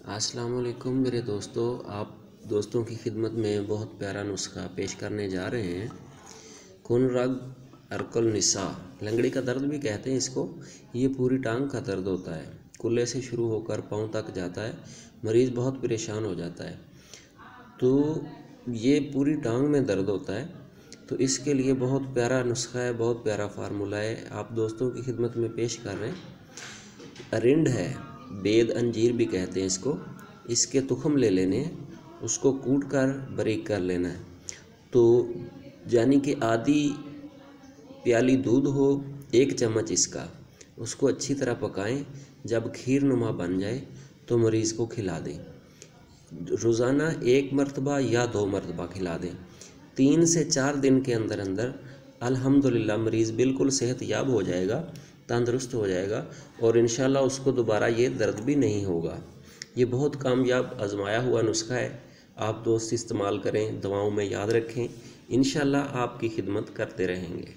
अस्सलाम वालेकुम मेरे दोस्तों। आप दोस्तों की खिदमत में बहुत प्यारा नुस्खा पेश करने जा रहे हैं। कुनरग अर्कल निसा, लंगड़ी का दर्द भी कहते हैं इसको। ये पूरी टांग का दर्द होता है, कुल्ले से शुरू होकर पाँव तक जाता है। मरीज़ बहुत परेशान हो जाता है। तो ये पूरी टांग में दर्द होता है, तो इसके लिए बहुत प्यारा नुस्खा है, बहुत प्यारा फार्मूला है, आप दोस्तों की खिदमत में पेश कर रहे हैं। अरिंड है, बेद अंजीर भी कहते हैं इसको। इसके तुखम ले लेने हैं, उसको कूट कर बारीक कर लेना है। तो यानी कि आधी प्याली दूध हो, 1 चम्मच इसका, उसको अच्छी तरह पकाएं। जब खीर नुमा बन जाए तो मरीज़ को खिला दें। रोज़ाना 1 मरतबा या 2 मरतबा खिला दें। 3 से 4 दिन के अंदर अंदर अल्हम्दुलिल्लाह मरीज़ बिल्कुल सेहतयाब हो जाएगा, तंदुरुस्त हो जाएगा और इंशाल्लाह उसको दोबारा ये दर्द भी नहीं होगा। ये बहुत कामयाब आजमाया हुआ नुस्खा है। आप दोस्त इस्तेमाल करें, दवाओं में याद रखें। इंशाल्लाह आपकी खिदमत करते रहेंगे।